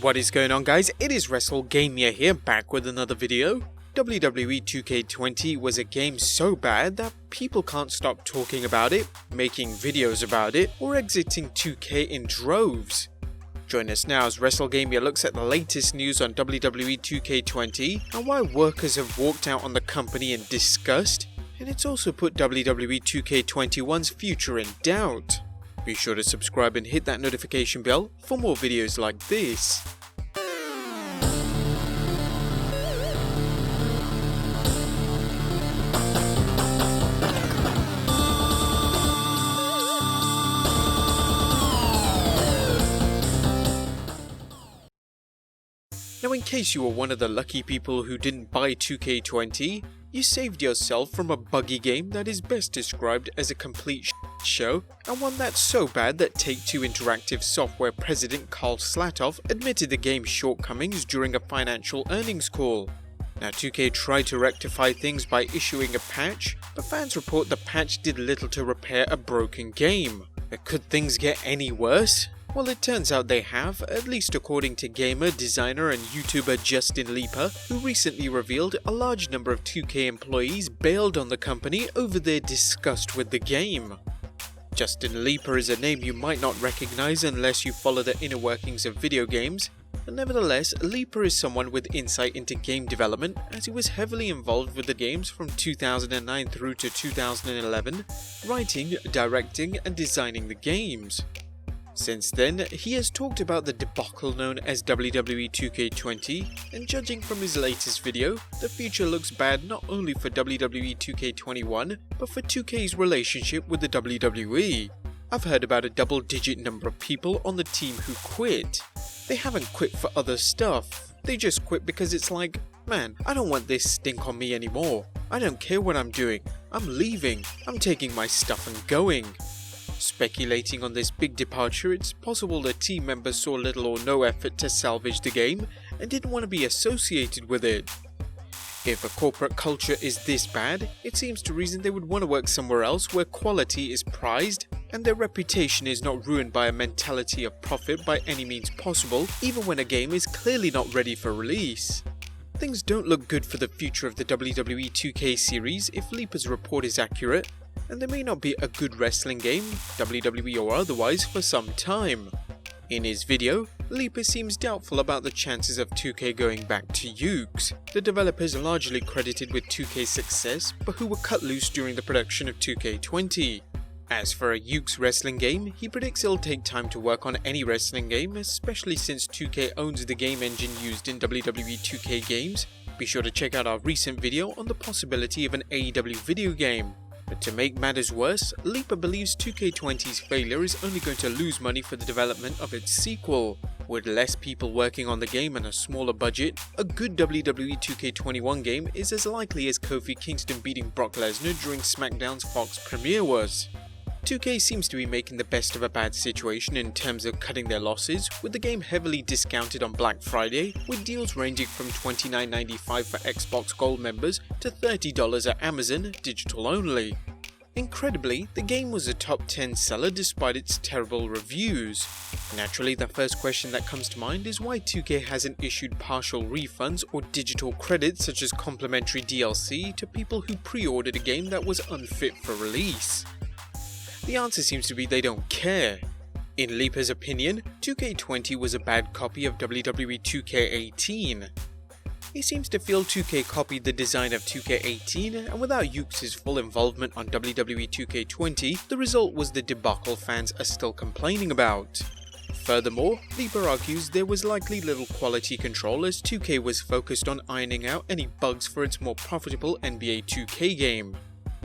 What is going on, guys? It is WrestleGamia here, back with another video. WWE 2K20 was a game so bad that people can't stop talking about it, making videos about it, or exiting 2K in droves. Join us now as WrestleGamia looks at the latest news on WWE 2K20 and why workers have walked out on the company in disgust, and it's also put WWE 2K21's future in doubt. Be sure to subscribe and hit that notification bell for more videos like this. Now, in case you were one of the lucky people who didn't buy 2K20, you saved yourself from a buggy game that is best described as a complete show, and one that's so bad that Take-Two Interactive Software president Karl Slatoff admitted the game's shortcomings during a financial earnings call. Now, 2K tried to rectify things by issuing a patch, but fans report the patch did little to repair a broken game. But could things get any worse? Well, it turns out they have, at least according to gamer, designer and YouTuber Justin Leeper, who recently revealed a large number of 2K employees bailed on the company over their disgust with the game. Justin Leeper is a name you might not recognize unless you follow the inner workings of video games, but nevertheless, Leeper is someone with insight into game development, as he was heavily involved with the games from 2009 through to 2011, writing, directing and designing the games. Since then, he has talked about the debacle known as WWE 2K20, and judging from his latest video, the future looks bad not only for WWE 2K21, but for 2K's relationship with the WWE. I've heard about a double-digit number of people on the team who quit. They haven't quit for other stuff, they just quit because it's like, man, I don't want this stink on me anymore. I don't care what I'm doing, I'm leaving, I'm taking my stuff and going. Speculating on this big departure, it's possible that team members saw little or no effort to salvage the game and didn't want to be associated with it. If a corporate culture is this bad, it seems to reason they would want to work somewhere else where quality is prized and their reputation is not ruined by a mentality of profit by any means possible, even when a game is clearly not ready for release. Things don't look good for the future of the WWE 2K series if Leeper's report is accurate, and there may not be a good wrestling game, WWE or otherwise, for some time. In his video, Leeper seems doubtful about the chances of 2K going back to Yuke's, the developers largely credited with 2K's success but who were cut loose during the production of 2K20. As for a Yuke's wrestling game, he predicts it'll take time to work on any wrestling game, especially since 2K owns the game engine used in WWE 2K games. Be sure to check out our recent video on the possibility of an AEW video game. But to make matters worse, Leeper believes 2K20's failure is only going to lose money for the development of its sequel. With less people working on the game and a smaller budget, a good WWE 2K21 game is as likely as Kofi Kingston beating Brock Lesnar during SmackDown's Fox premiere was. 2K seems to be making the best of a bad situation in terms of cutting their losses, with the game heavily discounted on Black Friday, with deals ranging from $29.95 for Xbox Gold members to $30 at Amazon, digital only. Incredibly, the game was a top 10 seller despite its terrible reviews. Naturally, the first question that comes to mind is why 2K hasn't issued partial refunds or digital credits such as complimentary DLC to people who pre-ordered a game that was unfit for release. The answer seems to be they don't care. In Leeper's opinion, 2K20 was a bad copy of WWE 2K18. He seems to feel 2K copied the design of 2K18, and without Yuke's full involvement on WWE 2K20, the result was the debacle fans are still complaining about. Furthermore, Leeper argues there was likely little quality control as 2K was focused on ironing out any bugs for its more profitable NBA 2K game.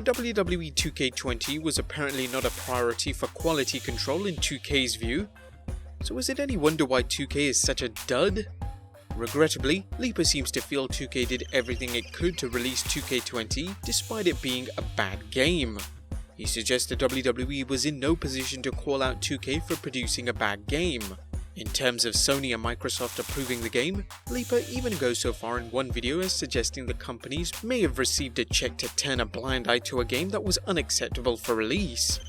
WWE 2K20 was apparently not a priority for quality control in 2K's view, so is it any wonder why 2K is such a dud? Regrettably, Leeper seems to feel 2K did everything it could to release 2K20 despite it being a bad game. He suggests that WWE was in no position to call out 2K for producing a bad game. In terms of Sony and Microsoft approving the game, Leeper even goes so far in one video as suggesting the companies may have received a check to turn a blind eye to a game that was unacceptable for release.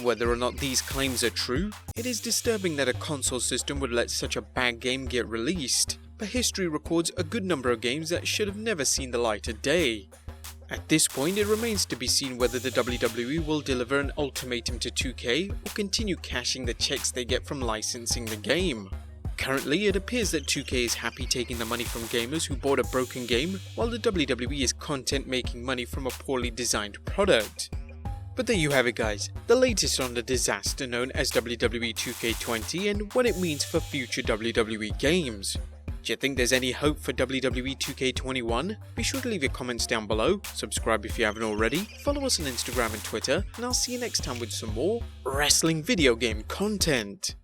Whether or not these claims are true, it is disturbing that a console system would let such a bad game get released, but history records a good number of games that should have never seen the light of day. At this point, it remains to be seen whether the WWE will deliver an ultimatum to 2K or continue cashing the checks they get from licensing the game. Currently, it appears that 2K is happy taking the money from gamers who bought a broken game, while the WWE is content making money from a poorly designed product. But there you have it guys, the latest on the disaster known as WWE 2K20 and what it means for future WWE games. Do you think there's any hope for WWE 2K21? Be sure to leave your comments down below, subscribe if you haven't already, follow us on Instagram and Twitter, and I'll see you next time with some more wrestling video game content.